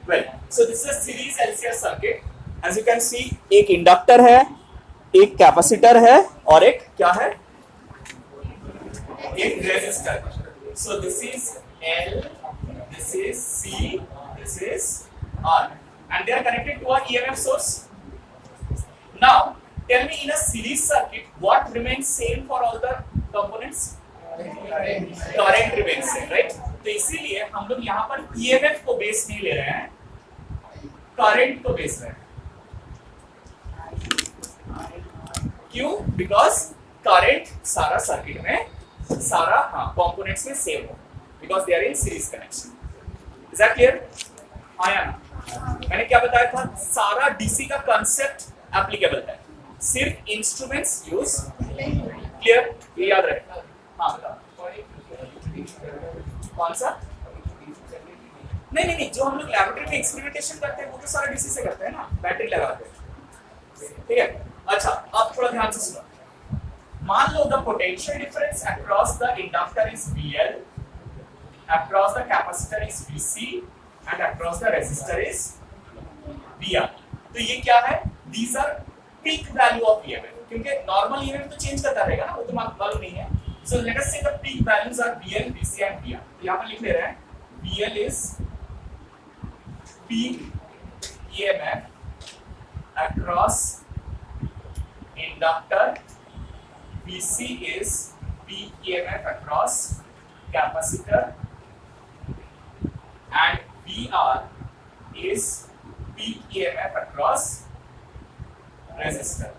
Well, so this is a series LCR circuit. As you can see, एक inductor है, एक capacitor है और एक क्या है, एक resistor. So this is L, this is C, this is R, and they are connected to our EMF source. Now, tell me in a series circuit, what remains same for all the components? Current remains same, right? तो इसीलिए हम लोग यहाँ पर EMF को base नहीं ले रहे हैं, करंट को बेस ले रहे हैं. क्यों? बिकॉज करंट सारा सर्किट में सारा कंपोनेंट्स में सेम हो, because they are in series connection. Is that clear? हाँ या ना? मैंने क्या बताया था, सारा डीसी का कंसेप्ट एप्लीकेबल है, सिर्फ इंस्ट्रूमेंट्स यूज. क्लियर? ये याद रहे. हाँ बताओ. कौन सा? नहीं, जो हम लोग लैबोरेटरी में एक्सपेरिमेंटेशन करते हैं वो तो सारा डीसी से करते हैं ना, बैटरी लगाते हैं. ठीक है. अच्छा, अब थोड़ा ध्यान से सुनो. मान लो the potential difference across the inductor is VL, across the capacitor is VC and across the resistor is VR. तो ये क्या है? These are peak value of EMF, क्योंकि नॉर्मल EMF तो चेंज करता रहेगा ना, वो तो मालूम नहीं है. सो let us say the peak values are VL, VC and VR. तो यहां पर लिख ले रहे हैं VL is peak EMF across inductor, VC is peak EMF across capacitor, and VR is peak EMF across resistor.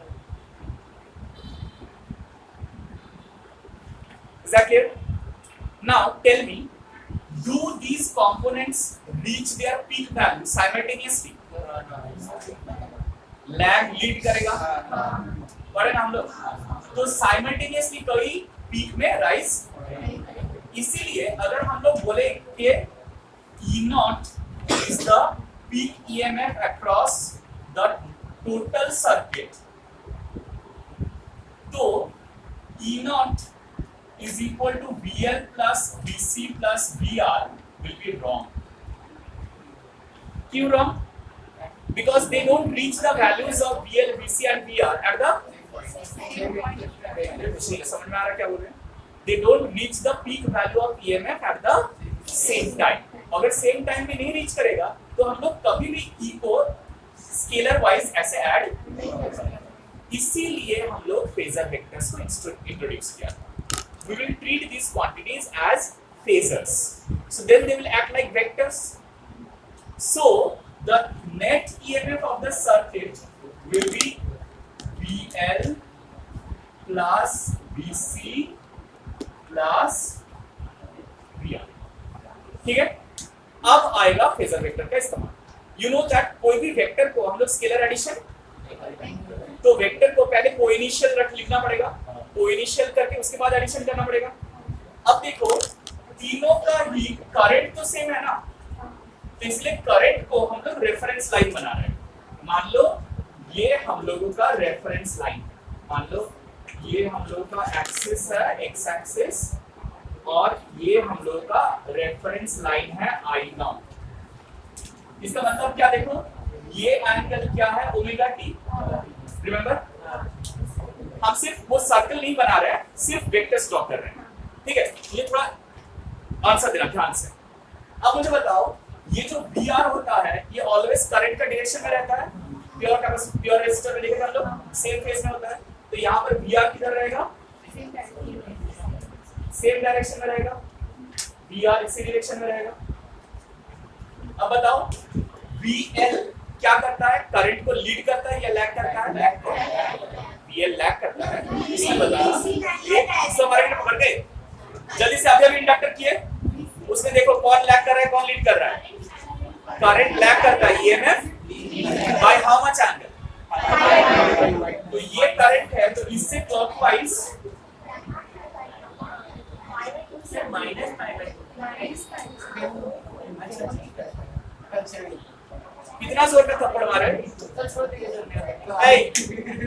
Is that clear? Now tell me, do these components reach their peak value simultaneously? Lag lead करेगा, पढ़े ना हम लोग. तो simultaneously कोई peak में rise. इसीलिए अगर हम लोग बोले कि E0 is the peak EMF across the total circuit, तो E0 is equal to VL plus VC plus VR will be wrong. क्यों wrong? Because they don't reach the values of VL, VC and VR at the समझ में आ रहा क्या बोल रहे हैं? They don't reach the peak value of EMF at the same time. अगर same time में नहीं रीच करेगा तो हम लोग कभी भी E को स्केलर वाइज ऐसे ऐड नहीं कर सकते. इसीलिए हम लोग फेजर वेक्टर्स को इंट्रोड्यूस किया. We will treat these quantities as phasors. So then they will act like vectors. So the net EMF of the circuit will be VL plus VC plus VR. ठीक है? अब आएगा phasor vector का इस्तेमाल. You know that कोई भी vector को हम लोग स्केलर एडिशन, तो वेक्टर को पहले कोइनिशियल लिखना पड़ेगा, कोइनिशियल करके उसके बाद एडिशन करना पड़ेगा. अब देखो तीनों का ही करंट तो सेम है ना, तो इसलिए करंट को हम लोग रेफरेंस लाइन बना रहे हैं. मान लो ये हम लोगों का रेफरेंस लाइन, मान लो ये हम लोगों का एक्सिस है, एक्स एक्सिस, और ये हम लोगों का रेफरेंस लाइन है I0. इसका मतलब क्या? देखो ये एंगल क्या है, ओमेगा टी. रिमेंबर, हम सिर्फ वो सर्कल नहीं बना रहे हैं, सिर्फ वेक्टर्स ड्रॉ कर रहे हैं. ठीक है? ये थोड़ा आंसर देना ध्यान से. अब मुझे बताओ, ये जो VR होता है ये ऑलवेज करंट का डायरेक्शन में रहता है. प्योर कैपेसिटर, प्योर रेजिस्टर में देखेंगे हम लोग सेम फेज में होता है. तो यहाँ पर VR किधर रहेगा? सेम डायरेक्शन में रहेगा. VR इसी डायरेक्शन में रहेगा. अब बताओ VL क्या करता है? करंट को लीड करता है या लैग करता है? लैग करता है. VL लैग करता है. इसलिए बता ये सब हमारे में पकड़ गए. जल्दी से अभी इंडक्टर किए, उसमें देखो कौन लैग कर रहा है, कौन लीड कर रहा है. करंट लैग करता है EMF by how much angle. तो ये करंट है, तो इससे क्लॉकवाइज कितना जोर का थप्पड़ मारे?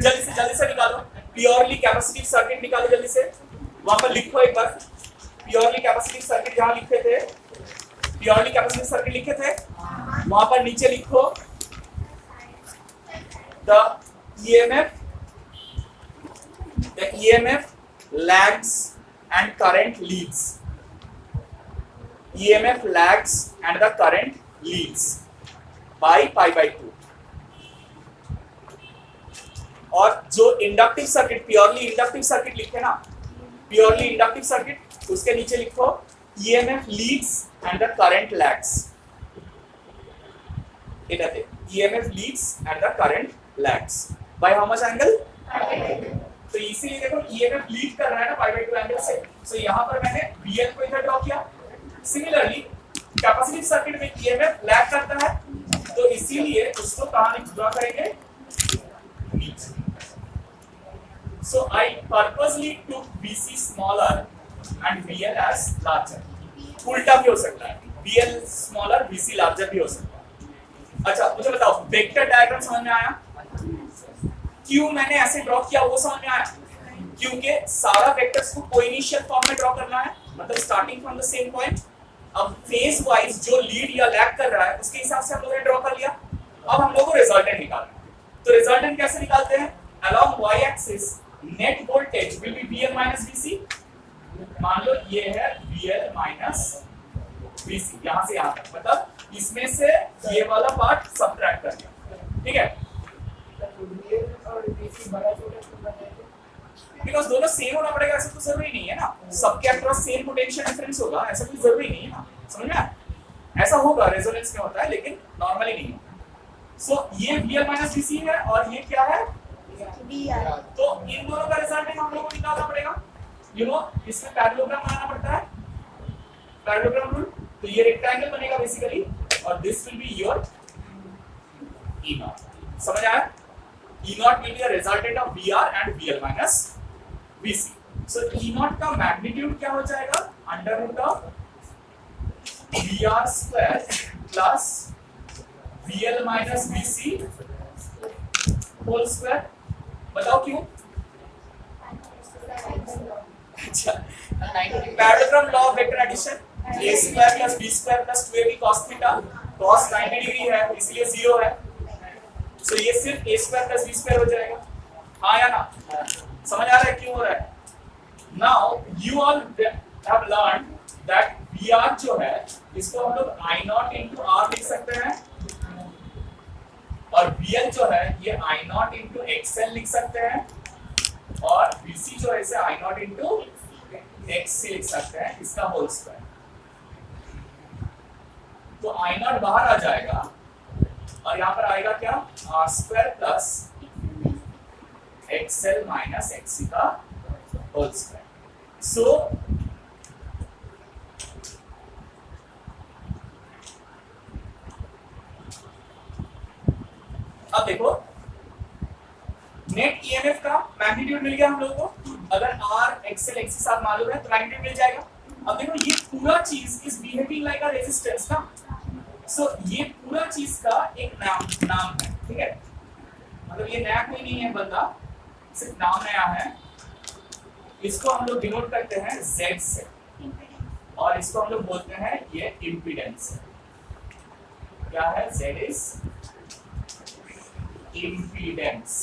जल्दी से निकालो. प्योरली कैपेसिटिव सर्किट निकालो जल्दी से. वहां पर लिखो एक बार, प्योरली कैपेसिटिव सर्किट जहां लिखे थे, प्योरली कैपेसिटिव सर्किट लिखे थे. वहां पर नीचे लिखो the EMF lags and current leads. EMF lags and the current leads by pi by 2. और जो inductive circuit, purely inductive circuit लिखे ना, प्योरली इंडक्टिव सर्किट, उसके नीचे लिखो EMF leads and the current lags. এটাতে EMF leads and the current lags by how much angle? तो इसीलिए देखो EMF लीड कर रहा है ना पाई बाय 2 एंगल से, सो यहाँ पर मैंने VL को इधर ड्रॉ किया। सिमिलरली कैपेसिटिव सर्किट में EMF लैग करता है, तो इसीलिए उसको कहाँ ड्रॉ करेंगे? नीचे। So I purposely took VC smaller and VL as larger. उल्टा भी हो सकता है, VL smaller VC larger भी हो सकता है। अच्छा मुझे बताओ, वेक्टर डायग्राम समझ में आया? क्यों मैंने ऐसे ड्रॉ किया वो समझ में आया? क्योंकि सारा वेक्टर्स को कोइनिशियल फॉर्म में ड्रॉ करना है, मतलब starting from the same point. अब फेज वाइज जो लीड या लैग कर रहा है उसके हिसाब से हम लोगों ने ड्रॉ कर लिया। अब हम लोगों को रिजल्टेंट निकालना है। तो रिजल्टेंट कैसे निकालते हैं? Along y axis net voltage will be VL minus VC। मान लो ये है VL माइनस VC, यहां से यहां तक, मतलब इसमें से ये वाला पार्ट सबट्रैक्ट कर दिया, ठीक है? बिकॉज़ दोनों सेम होना पड़ेगा ऐसा तो जरूरी नहीं है ना, सबके अक्रॉस सेम पोटेंशियल डिफरेंस होगा ऐसा कोई जरूरी नहीं है ना, समझ में आया? ऐसा होगा रेजोनेंस में होता है लेकिन नॉर्मली नहीं होता। सो ये VL माइनस VC है और ये क्या है? VR। तो इन दोनों का रिजल्टेंट हम लोगों को निकालना पड़ेगा। यू नो इसमें पैरेललोग्राम बनाना पड़ता है, पैरेललोग्राम रूल। तो ये रेक्टेंगल बनेगा बेसिकली और this will be your E0। समझ आया? E0 will be the resultant of VR and VL minus VC. So E0 का मैग्नीट्यूड क्या हो जाएगा? Under root of VR square plus VL minus VC whole square. बताओ क्यों? अच्छा, parallelogram law of vector addition, a square plus b square plus 2ab cos theta, cos 90 degree है इसलिए 0 है। सो ये सिर्फ a square plus b square हो जाएगा, हाँ या ना? समझ आ रहा है क्यों हो रहा है? Now you all have learn that VR जो है इसको हम लोग I0 into R लिख सकते हैं और VL जो है ये I0 into XL लिख सकते हैं और VC जो है इसे I0 into XC लिख सकते हैं, इसका होल स्क्वायर। तो I0 बाहर आ जाएगा और यहाँ पर आएगा क्या? R square plus XL minus XC का होल स्क्वायर। सो अब देखो नेट EMF का मैग्नीट्यूड मिल गया हम लोगों को। अगर R XL XC साथ मालूम है तो मैग्नीट्यूड मिल जाएगा। अब देखो ये पूरा चीज is behaving like a resistance ना, सो ये पूरा चीज का एक नाम है, ठीक है? मतलब ये नया कोई नहीं है बंदा, सिर्फ नाम नया है। इसको हम लोग डिनोट करते हैं Z से और इसको हम लोग बोलते हैं ये इम्पीडेंस है। क्या है? Z is impedance.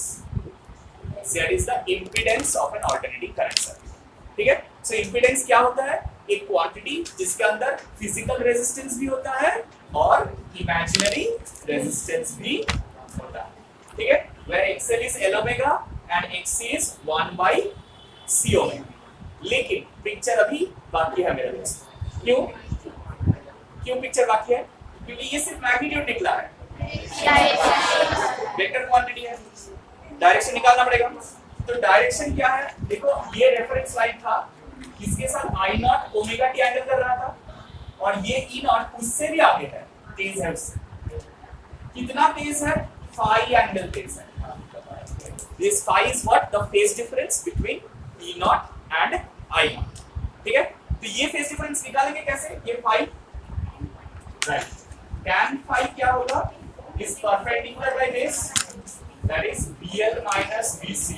Z is the impedance of an alternating current circuit, ठीक है? So impedance क्या होता है? एक क्वांटिटी जिसके अंदर फिजिकल रेजिस्टेंस भी होता है और इमेजिनरी रेजिस्टेंस भी होता है, ठीक है? Where XL is L omega and XC is 1 by C omega। लेकिन पिक्चर अभी बाकी है मेरे दोस्त। क्यों? क्यों पिक्चर बाकी है? क्योंकि ये सिर्फ मैग्नीट्यूड निकला है, वेक्टर क्वांटिटी है, डायरेक्शन निकालना पड़ेगा। तो डायरेक्शन क्या है? देखो ये रेफरेंस लाइन था, इसके साथ I0 ओमेगा टी एंगल कर रहा था और ये E0 उससे भी आगे है, तेज है उससे। कितना तेज है? फाई एंगल तेज है। This phi is what? The phase difference between E0 and I0, ठीक है? तो ये फेज डिफरेंस निकालेंगे कैसे? ये फाई, राइट? tan phi क्या होगा? is perpendicular by this, that is VL minus VC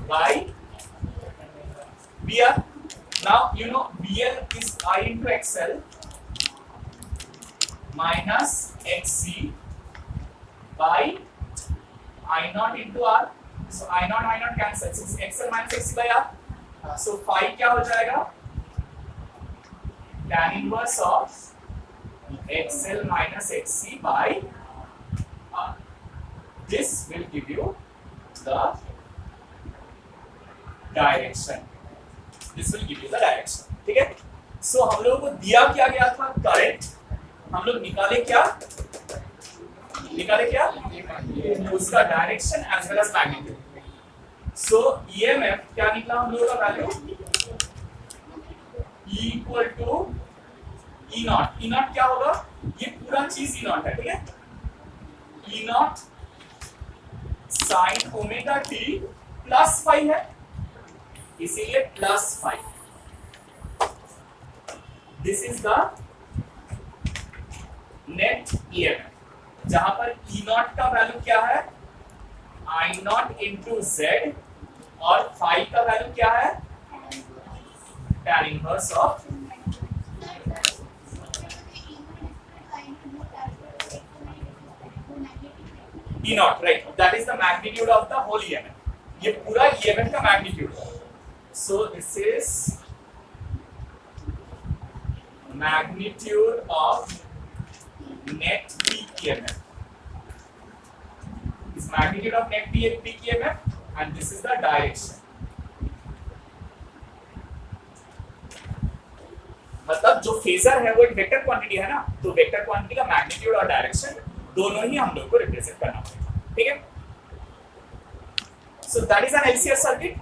by VR। Now you know VL is I into XL minus xc by I naught into r. So I naught cancel. So xl minus xc by r. So phi क्या हो जाएगा? Tan inverse of xl minus xc by r. This will give you the direction. This will give you the direction. ठीक है? So हम लोगों को दिया क्या गया था? करंट. हम लोग निकाले क्या? उसका direction as well as magnitude. So EMF क्या निकला हम लोगों का वैल्यू? E equal to E naught. E naught क्या होगा? ये पूरा चीज ई नॉट है. ठीक है? E naught sine omega T plus five है, इसीलिए plus five. This is the net EMF, जहां पर ई नॉट का वैल्यू क्या है? आई नॉट इंटू जेड, और फाइव का वैल्यू क्या है? tan inverse of E naught, right? That is the magnitude of the whole EMF. ये पूरा EMF का magnitude है. So this is magnitude of net peak EMF. This magnitude of net peak EMF, and this is the direction. मतलब जो phasor है वो एक vector quantity है ना, तो वेक्टर क्वांटिटी का मैग्नीट्यूड और डायरेक्शन दोनों ही हम लोग को रिप्रेजेंट करना पड़ेगा. ठीक है? So that is an LCR circuit.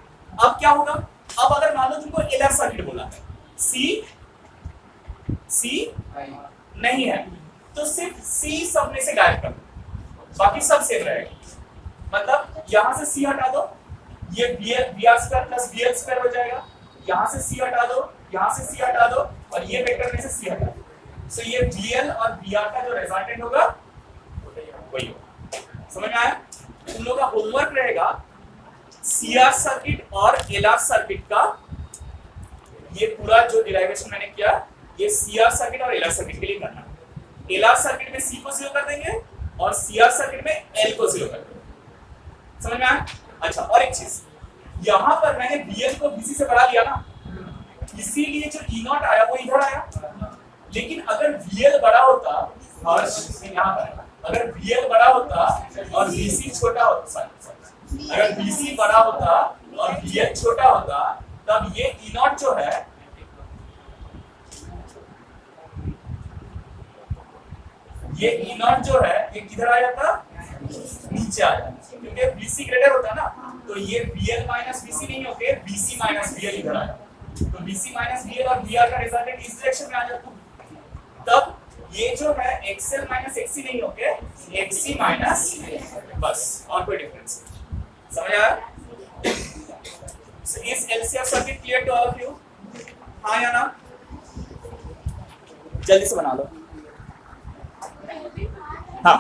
अब क्या होगा? अब अगर मान लो तुमको एलआर सर्किट बोला है, सी नहीं है, तो सिर्फ सी सब में से गायब कर दो, बाकी सब सेम रहेगा. मतलब यहां से सी हटा दो, ये V R square plus V L square हो जाएगा. यहां से सी हटा दो, यहां से सी हटा दो, और ये वेक्टर में से सी हटा दो. सो ये VL और VR का जो रिजल्टेंट होगा वही होगा. समझ में आया? तुम लोग का होमवर्क रहेगा CR सर्किट और LR सर्किट का. ये पूरा जो डिराइवेशन मैंने किया, ये CR सर्किट और LR सर्किट के लिए करना. LR सर्किट में C को 0 कर देंगे और CR सर्किट में L को 0 कर देंगे. समझ में आया? अच्छा, और एक चीज, यहां पर मैंने VL को VC से बढ़ा लिया ना, इसीलिए जो E नॉट आया वो इधर आया. लेकिन अगर VL बड़ा होता, यहाँ पर अगर VL बड़ा होता और VC छोटा होता, अगर VC बड़ा होता और VL छोटा होता, तब ये E नॉट जो है ये किधर आ जाता? नीचे आ जाता, क्योंकि VC ग्रेटर होता ना, तो ये VL माइनस VC नहीं होके VC माइनस VL इधर आ जाता. तो VC माइनस VL और VR का रिजल्टेंट इस डायरेक्शन में आ जाता. तब ये जो है XL माइनस XC नहीं होके XC माइनस, बस, और कोई डिफरेंस. समझ आया? So is LCR circuit clear to all of you? हाँ या ना? जल्दी से बना लो. हाँ.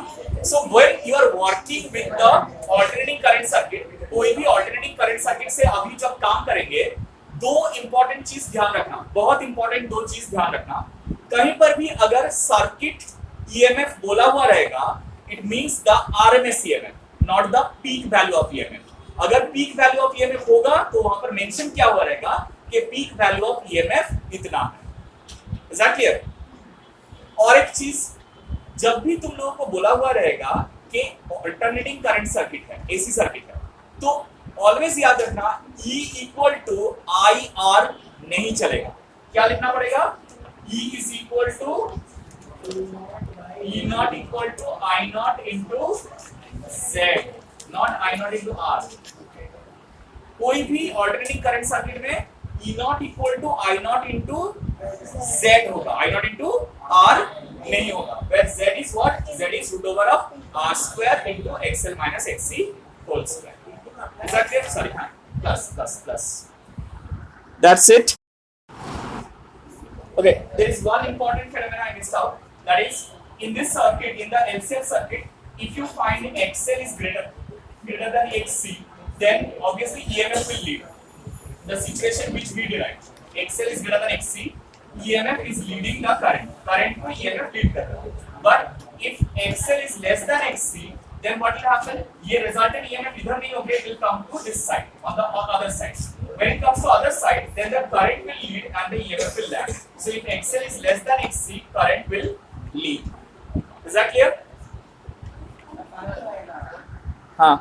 So when you are working with the alternating current circuit, कोई भी alternating current circuit से अभी जब काम करेंगे, दो इंपॉर्टेंट चीज ध्यान रखना, बहुत इंपॉर्टेंट दो चीज ध्यान रखना. कहीं पर भी अगर सर्किट ईएमएफ बोला हुआ रहेगा, it means the RMS EMF, not the peak value of EMF. अगर पीक वैल्यू ऑफ ईएमएफ होगा तो वहां पर मेंशन क्या हुआ रहेगा कि पीक वैल्यू ऑफ ईएमएफ इतना है. Is that clear? और एक चीज, जब भी तुम लोगों को बोला हुआ रहेगा कि अल्टरनेटिंग करंट सर्किट है, एसी सर्किट है, तो ऑलवेज याद रखना E इक्वल टू IR नहीं चलेगा. क्या लिखना पड़ेगा? E is equal to E not equal to I not into Z, not I not into R. कोई भी ऑल्टरनेटिंग करंट सर्किट में E not equal to I not into Z होगा, I not into R नहीं होगा. Where Z is what? Z is root over of R square into XL minus XC whole square. Is that clear? Sorry, plus. That's it. Okay, there is one important phenomenon I missed out. That is, in this circuit, in the LCR circuit, if you find XL is greater than XC, then obviously EMF will lead. The situation which we derived, XL is greater than XC, EMF is leading the current. Current को EMF lead कर रहा है. but if XL is less than XC, then what will happen? ये resultant EMF इधर नहीं होगा, it will come to this side, on the other side. When it comes to other side, then the current will lead and the EMF will lag. So if XL is less than XC, current will lead. Is that clear? हाँ